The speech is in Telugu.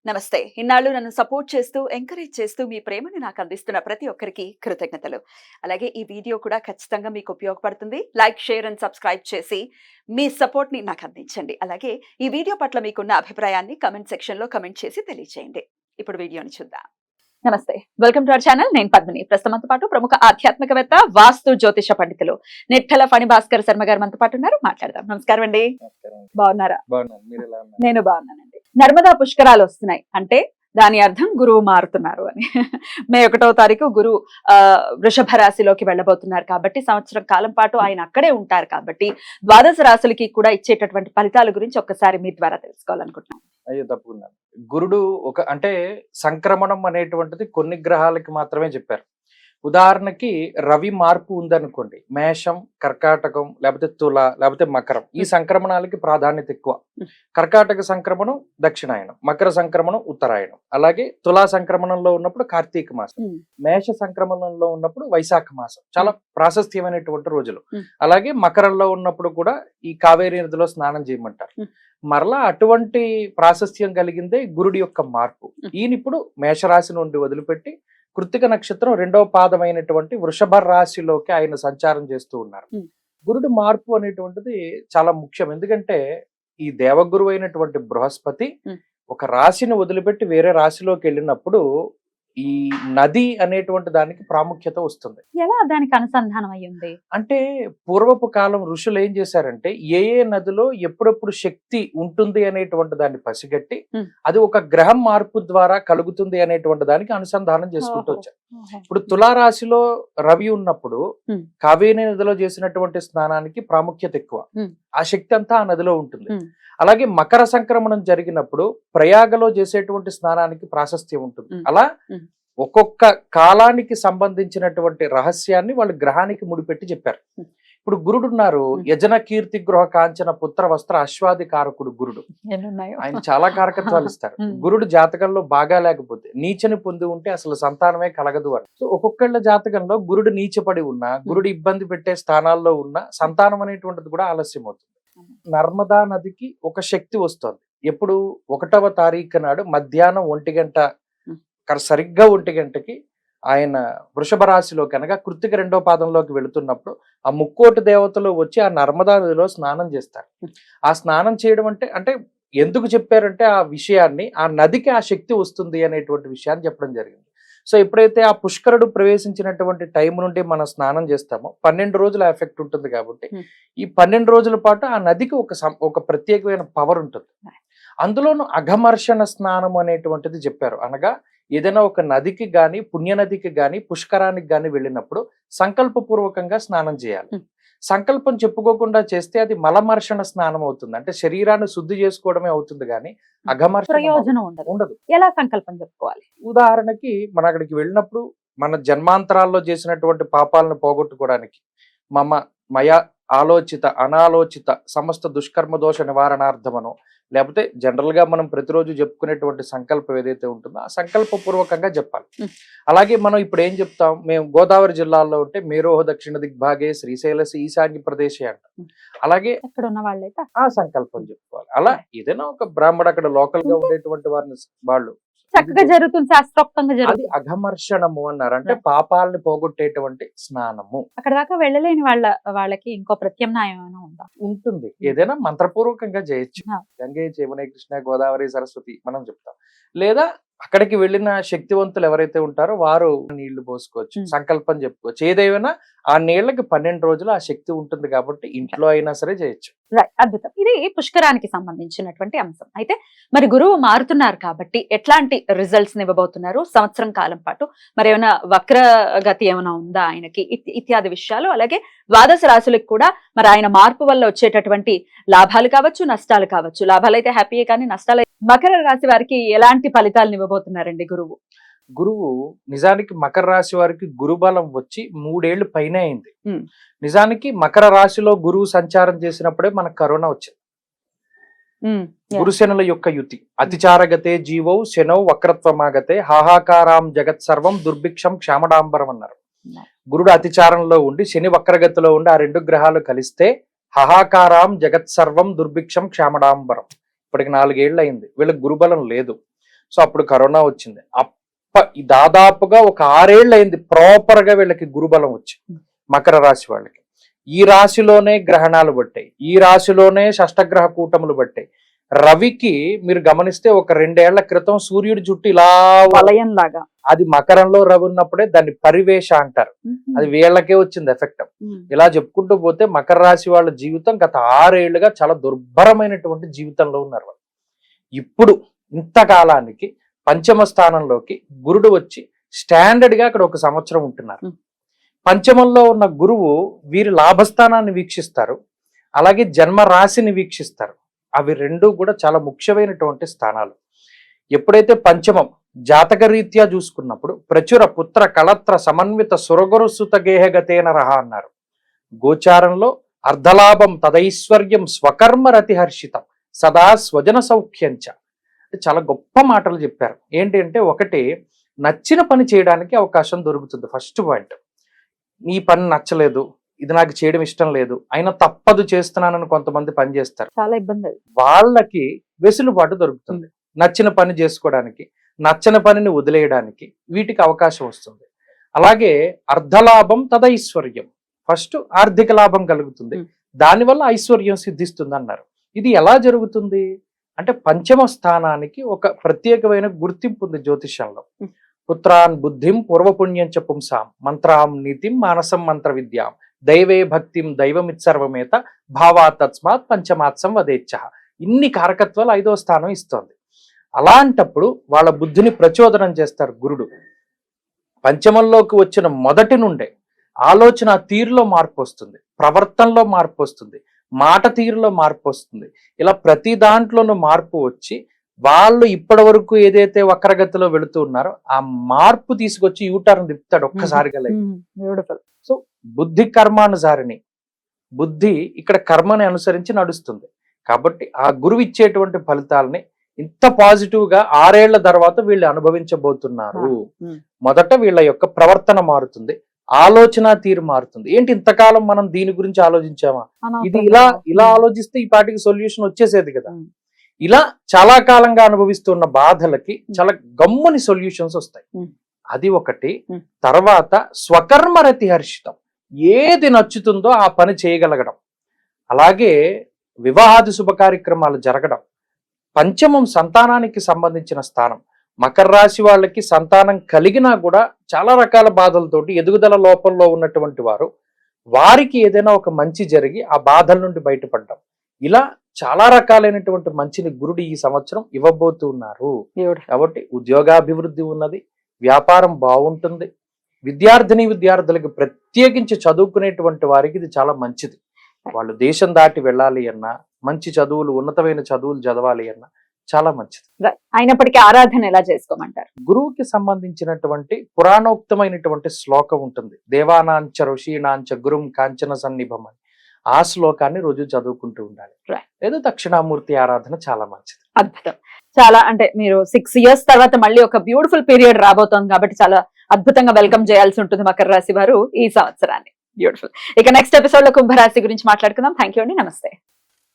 నమస్తే. ఇన్నాళ్ళు నన్ను సపోర్ట్ చేస్తూ, ఎంకరేజ్ చేస్తూ మీ ప్రేమని నాకు అందిస్తున్న ప్రతి ఒక్కరికి కృతజ్ఞతలు. అలాగే ఈ వీడియో కూడా ఖచ్చితంగా మీకు ఉపయోగపడుతుంది. లైక్, షేర్ అండ్ సబ్స్క్రైబ్ చేసి మీ సపోర్ట్‌ని నాకు అందించండి. అలాగే ఈ వీడియో పట్ల మీకున్న అభిప్రాయాన్ని కామెంట్ సెక్షన్‌లో కామెంట్ చేసి తెలియజేయండి. ఇప్పుడు వీడియోని చూద్దాం. నమస్తే. Welcome to our channel. నేను పద్మిని. ప్రస్తుతం మనతో పాటు ప్రముఖ ఆధ్యాత్మికవేత్త, వాస్తు జ్యోతిష పండితులు నిట్టల ఫణి భాస్కర్ శర్మ గారు మనతో పాటు ఉన్నారు. మాట్లాడదాం. నమస్కారం అండి. బాగున్నారా? నేను బాగున్నానండి. నర్మదా పుష్కరాలు వస్తున్నాయి అంటే దాని అర్థం గురువు మారుతున్నారు అని. మే 1వ తారీఖు గురువు వృషభ రాశిలోకి వెళ్ళబోతున్నారు కాబట్టి సంవత్సరం కాలం పాటు ఆయన అక్కడే ఉంటారు కాబట్టి ద్వాదశ రాశులకి కూడా ఇచ్చేటటువంటి ఫలితాల గురించి ఒక్కసారి మీ ద్వారా తెలుసుకోవాలనుకుంటున్నాను. అయ్యో తప్పకుండా. గురుడు అంటే సంక్రమణం అనేటువంటిది కొన్ని గ్రహాలకి మాత్రమే చెప్పారు. ఉదాహరణకి రవి మార్పు ఉందనుకోండి, మేషం, కర్కాటకం, లేకపోతే తుల, లేకపోతే మకరం, ఈ సంక్రమణాలకి ప్రాధాన్యత ఎక్కువ. కర్కాటక సంక్రమణం దక్షిణాయనం, మకర సంక్రమణం ఉత్తరాయణం, అలాగే తులా సంక్రమణంలో ఉన్నప్పుడు కార్తీక మాసం, మేష సంక్రమణంలో ఉన్నప్పుడు వైశాఖ మాసం, చాలా ప్రాశస్త్యమైనటువంటి రోజులు. అలాగే మకరంలో ఉన్నప్పుడు కూడా ఈ కావేరీ నదిలో స్నానం చేయమంటారు. మరలా అటువంటి ప్రాశస్త్యం కలిగిందే గురుడి యొక్క మార్పు. ఈయన ఇప్పుడు మేషరాశి నుండి వదిలిపెట్టి కృత్తిక నక్షత్రం 2వ పాదమైనటువంటి వృషభ రాశిలోకి ఆయన సంచారం చేస్తూ ఉన్నారు. గురుడు మార్పు అనేటువంటిది చాలా ముఖ్యం. ఎందుకంటే ఈ దేవగురు అయినటువంటి బృహస్పతి ఒక రాశిని వదిలిపెట్టి వేరే రాశిలోకి వెళ్ళినప్పుడు ఈ నది అనేటువంటి దానికి ప్రాముఖ్యత వస్తుంది. ఎలా దానికి అనుసంధానం అయ్యింది అంటే పూర్వపు కాలం ఋషులు ఏం చేశారంటే ఏ నదిలో ఎప్పుడెప్పుడు శక్తి ఉంటుంది అనేటువంటి దాన్ని పసిగట్టి అది ఒక గ్రహం మార్పు ద్వారా కలుగుతుంది అనేటువంటి దానికి అనుసంధానం చేసుకుంటూ వచ్చారు. ఇప్పుడు తులారాశిలో రవి ఉన్నప్పుడు కావేరీ నదిలో చేసినటువంటి స్నానానికి ప్రాముఖ్యత ఎక్కువ. ఆ శక్తి అంతా ఆ నదిలో ఉంటుంది. అలాగే మకర సంక్రమణం జరిగినప్పుడు ప్రయాగలో చేసేటువంటి స్నానానికి ప్రాశస్త్యం ఉంటుంది. అలా ఒక్కొక్క కాలానికి సంబంధించినటువంటి రహస్యాన్ని వాళ్ళు గ్రహానికి ముడిపెట్టి చెప్పారు. ఇప్పుడు గురుడు ఉన్నారు, యజన కీర్తి గృహ కాంచన పుత్ర వస్త్ర అశ్వాది కారకుడు గురుడు. ఆయన చాలా కారకత్వాలు ఇస్తారు. గురుడు జాతకంలో బాగా లేకపోతే నీచని పొంది ఉంటే అసలు సంతానమే కలగదు అని. సో ఒక్కొక్కళ్ళ జాతకంలో గురుడు నీచపడి ఉన్నా, గురుడు ఇబ్బంది పెట్టే స్థానాల్లో ఉన్న సంతానం అనేటువంటిది కూడా ఆలస్యం అవుతుంది. నర్మదా నదికి ఒక శక్తి వస్తుంది. ఎప్పుడు 1వ తారీఖు నాడు మధ్యాహ్నం 1 గంట, సరిగ్గా 1 గంటకి ఆయన వృషభ రాశిలోకి అనగా కృత్తిక 2వ పాదంలోకి వెళుతున్నప్పుడు ఆ ముక్కోటి దేవతలు వచ్చి ఆ నర్మదా నదిలో స్నానం చేస్తారు. ఆ స్నానం చేయడం అంటే ఎందుకు చెప్పారంటే ఆ విషయాన్ని, ఆ నదికి ఆ శక్తి వస్తుంది అనేటువంటి విషయాన్ని చెప్పడం జరిగింది. సో ఎప్పుడైతే ఆ పుష్కరుడు ప్రవేశించినటువంటి టైం నుండి మనం స్నానం చేస్తామో 12 రోజుల ఎఫెక్ట్ ఉంటుంది కాబట్టి ఈ 12 రోజుల పాటు ఆ నదికి ఒక ప్రత్యేకమైన పవర్ ఉంటుంది. అందులోనూ అఘమర్షణ స్నానం అనేటువంటిది చెప్పారు. అనగా ఏదైనా ఒక నదికి గాని, పుణ్యనదికి గాని, పుష్కరానికి గాని వెళ్ళినప్పుడు సంకల్పపూర్వకంగా స్నానం చేయాలి. సంకల్పం చెప్పుకోకుండా చేస్తే అది మలమర్షణ స్నానం అవుతుంది. అంటే శరీరాన్ని శుద్ధి చేసుకోవడమే అవుతుంది కానీ అఘమర్షణ ప్రయోజనం ఉండదు. ఎలా సంకల్పం చెప్పుకోవాలి? ఉదాహరణకి మనం అక్కడికి వెళ్ళినప్పుడు మన జన్మాంతరాల్లో చేసినటువంటి పాపాలను పోగొట్టుకోవడానికి మయ ఆలోచిత అనాలోచిత సమస్త దుష్కర్మ దోష నివారణార్థమనో, లేకపోతే జనరల్ గా మనం ప్రతిరోజు చెప్పుకునేటువంటి సంకల్పం ఏదైతే ఉంటుందో ఆ సంకల్ప పూర్వకంగా చెప్పాలి. అలాగే మనం ఇప్పుడు ఏం చెప్తాం, మేము గోదావరి జిల్లాలో ఉంటే మేరోహ దక్షిణ దిగ్భాగే శ్రీశైలసి ఈశాన్య ప్రదేశే అంటాం. అలాగే అక్కడ ఉన్న వాళ్ళైతే ఆ సంకల్పం చెప్పుకోవాలి. అలా ఏదైనా ఒక బ్రాహ్మడు అక్కడ లోకల్ గా ఉండేటువంటి వారిని వాళ్ళు చక్కగా జరుగుతుంది, శాస్త్రోక్తంగా జరుగుతుంది. అది అఘమర్షణము అన్నారు. అంటే పాపాలని పోగొట్టేటువంటి స్నానము. అక్కడ దాకా వెళ్ళలేని వాళ్ళకి ఇంకో ప్రత్యామ్నాయం ఏమైనా ఉందా? ఉంటుంది. ఏదైనా మంత్రపూర్వకంగా చేయొచ్చు. గంగే యమునే కృష్ణ గోదావరి సరస్వతి మనం చెప్తాం. లేదా అక్కడికి వెళ్ళిన శక్తివంతులు ఎవరైతే ఉంటారో వారు నీళ్లు పోసుకోవచ్చు, సంకల్పం చెప్పుకోవచ్చు. ఏదైనా ఆ నీళ్లకి 12 రోజులు ఆ శక్తి ఉంటుంది కాబట్టి ఇంట్లో అయినా సరే చేయొచ్చు. అద్భుతం. ఇది పుష్కరానికి సంబంధించినటువంటి అంశం. అయితే మరి గురువు మారుతున్నారు కాబట్టి ఎట్లాంటి రిజల్ట్స్ ఇవ్వబోతున్నారు సంవత్సరం కాలం పాటు? మరి ఏమైనా వక్రగతి ఏమైనా ఉందా ఆయనకి? ఇత్యాది విషయాలు, అలాగే ద్వాదశ రాశులకు కూడా మరి ఆయన మార్పు వల్ల వచ్చేటటువంటి లాభాలు కావచ్చు, నష్టాలు కావచ్చు. లాభాలు అయితే హ్యాపీయే కానీ నష్టాలు. మకర రాశి వారికి ఎలాంటి ఫలితాలను ఇవ్వబోతున్నారండి గురువు? గురువు నిజానికి మకర రాశి వారికి గురుబలం వచ్చి 3 ఏళ్లు పైన అయింది. నిజానికి మకర రాశిలో గురువు సంచారం చేసినప్పుడే మనకు కరోనా వచ్చింది. గురుశనుల యొక్క యుతి అతిచారగతే జీవౌ శనౌ వక్రత్వమాగతే హాహాకారాం జగత్ సర్వం దుర్భిక్షం క్షామడాంబరం అన్నారు. గురుడు అతిచారంలో ఉండి శని వక్రగతిలో ఉండి ఆ 2 గ్రహాలు కలిస్తే హాహాకారాం జగత్ సర్వం దుర్భిక్షం క్షామడాంబరం. ఇప్పటికి 4 ఏళ్ళు అయింది. వీళ్ళకి గురుబలం లేదు. సో అప్పుడు కరోనా వచ్చింది. దాదాపుగా ఒక 6 ఏళ్ళు అయింది ప్రాపర్ గా వీళ్ళకి గురుబలం వచ్చి, మకర రాశి వాళ్ళకి. ఈ రాశిలోనే గ్రహణాలు పట్టాయి, ఈ రాశిలోనే షష్టగ్రహ కూటములు పట్టాయి. రవికి మీరు గమనిస్తే ఒక 2 ఏళ్ల క్రితం సూర్యుడి జుట్టు ఇలా వలయం లాగా, అది మకరంలో రవి ఉన్నప్పుడే దాన్ని పరివేష అంటారు. అది వీళ్ళకే వచ్చింది ఎఫెక్ట్. ఇలా చెప్పుకుంటూ పోతే మకర రాశి వాళ్ళ జీవితం గత 6 ఏళ్లుగా చాలా దుర్భరమైనటువంటి జీవితంలో ఉన్నారు వాళ్ళు. ఇప్పుడు ఇంతకాలానికి పంచమ స్థానంలోకి గురుడు వచ్చి స్టాండర్డ్ గా అక్కడ 1 సంవత్సరం ఉంటున్నారు. పంచమంలో ఉన్న గురువు వీరి లాభస్థానాన్ని వీక్షిస్తారు, అలాగే జన్మ రాశిని వీక్షిస్తారు. అవి రెండూ కూడా చాలా ముఖ్యమైనటువంటి స్థానాలు. ఎప్పుడైతే పంచమం జాతక రీత్యా చూసుకున్నప్పుడు ప్రచుర పుత్ర కళత్ర సమన్విత సురగురు సుత గేహగతేన రహ అన్నారు. గోచారంలో అర్ధలాభం తదైశ్వర్యం స్వకర్మ రతిహర్షితం సదా స్వజన సౌఖ్యంచ. చాలా గొప్ప మాటలు చెప్పారు. ఏంటి అంటే, ఒకటి నచ్చిన పని చేయడానికి అవకాశం దొరుకుతుంది. ఫస్ట్ పాయింట్, ఈ పని నచ్చలేదు, ఇది నాకు చేయడం ఇష్టం లేదు, అయినా తప్పదు చేస్తున్నానని కొంతమంది పని చేస్తారు. చాలా ఇబ్బంది. వాళ్ళకి వెసులుబాటు దొరుకుతుంది నచ్చిన పని చేసుకోవడానికి, నచ్చని పనిని వదిలేయడానికి, వీటికి అవకాశం వస్తుంది. అలాగే అర్ధలాభం తదైశ్వర్యం, ఫస్ట్ ఆర్థిక లాభం కలుగుతుంది, దానివల్ల ఐశ్వర్యం సిద్ధిస్తుంది అన్నారు. ఇది ఎలా జరుగుతుంది అంటే, పంచమ స్థానానికి ఒక ప్రత్యేకమైన గుర్తింపు ఉంది జ్యోతిష్యంలో. పుత్రాన్ బుద్ధిం పూర్వపుణ్యం చ పుంసాం మంత్రాం నీతిం మానసం మంత్ర విద్యాం దైవే భక్తిం దైవమిత్సర్వమేత భావా తస్మాత్ పంచమాత్సం వదేచ్ఛ. ఇన్ని కారకత్వాలు 5వ స్థానం ఇస్తోంది. అలాంటప్పుడు వాళ్ళ బుద్ధిని ప్రచోదనం చేస్తారు గురుడు. పంచమంలోకి వచ్చిన మొదటి నుండే ఆలోచన తీరులో మార్పు వస్తుంది, ప్రవర్తనలో మార్పు వస్తుంది, మాట తీరులో మార్పు వస్తుంది. ఇలా ప్రతి దాంట్లోనూ మార్పు వచ్చి వాళ్ళు ఇప్పటి వరకు ఏదైతే వక్రగతిలో వెళుతూ ఉన్నారో ఆ మార్పు తీసుకొచ్చి యూటర్న్ తిప్పుతాడు ఒక్కసారిగా. సో బుద్ధి కర్మానుసారిని, బుద్ధి ఇక్కడ కర్మని అనుసరించి నడుస్తుంది. కాబట్టి ఆ గురువు ఇచ్చేటువంటి ఫలితాలని ఇంత పాజిటివ్ గా 6 ఏళ్ల తర్వాత వీళ్ళు అనుభవించబోతున్నారు. మొదట వీళ్ళ యొక్క ప్రవర్తన మారుతుంది, ఆలోచన తీరు మారుతుంది. ఏంటి ఇంతకాలం మనం దీని గురించి ఆలోచించామా, ఇది ఇలా ఆలోచిస్తే ఈ పాటికి సొల్యూషన్ వచ్చేసేది కదా. ఇలా చాలా కాలంగా అనుభవిస్తున్న బాధలకి చాలా గమ్ముని సొల్యూషన్స్ వస్తాయి. అది ఒకటి. తర్వాత స్వకర్మ రతిహర్షితం, ఏది నచ్చుతుందో ఆ పని చేయగలగడం. అలాగే వివాహాది శుభ కార్యక్రమాలు జరగడం. పంచమం సంతానానికి సంబంధించిన స్థానం. మకర రాశి వాళ్ళకి సంతానం కలిగినా కూడా చాలా రకాల బాధలతోటి ఎదుగుదల లోపంలో ఉన్నటువంటి వారికి ఏదైనా ఒక మంచి జరిగి ఆ బాధల నుండి బయటపడ్డం. ఇలా చాలా రకాలైనటువంటి మంచిని గురుడు ఈ సంవత్సరం ఇవ్వబోతూ ఉన్నారు. కాబట్టి ఉద్యోగాభివృద్ధి ఉన్నది, వ్యాపారం బాగుంటుంది. విద్యార్థులకి ప్రత్యేకించి చదువుకునేటువంటి వారికి ఇది చాలా మంచిది. వాళ్ళు దేశం దాటి వెళ్ళాలి అన్నా, మంచి చదువులు, ఉన్నతమైన చదువులు చదవాలి అన్నా చాలా మంచిది. అయినప్పటికీ ఆరాధన ఎలా చేసుకోమంటారు? గురువుకి సంబంధించినటువంటి పురాణోక్తమైనటువంటి శ్లోకం ఉంటుంది, దేవానాంచ ఋషీణాంచ గురుం కాంచన సన్నిభం అని. ఆ శ్లోకాన్ని రోజు చదువుకుంటూ ఉండాలి. లేదా దక్షిణామూర్తి ఆరాధన చాలా మంచిది. అద్భుతం. చాలా అంటే మీరు 6 years తర్వాత మళ్ళీ ఒక బ్యూటిఫుల్ పీరియడ్ రాబోతోంది కాబట్టి చాలా అద్భుతంగా వెల్కమ్ చేయాల్సి ఉంటుంది మకర రాశి వారు ఈ సంవత్సరాన్ని. బ్యూటిఫుల్. ఇక నెక్స్ట్ ఎపిసోడ్ లో కుంభరాశి గురించి మాట్లాడుకుందాం. థ్యాంక్ యూ అండి, నమస్తే.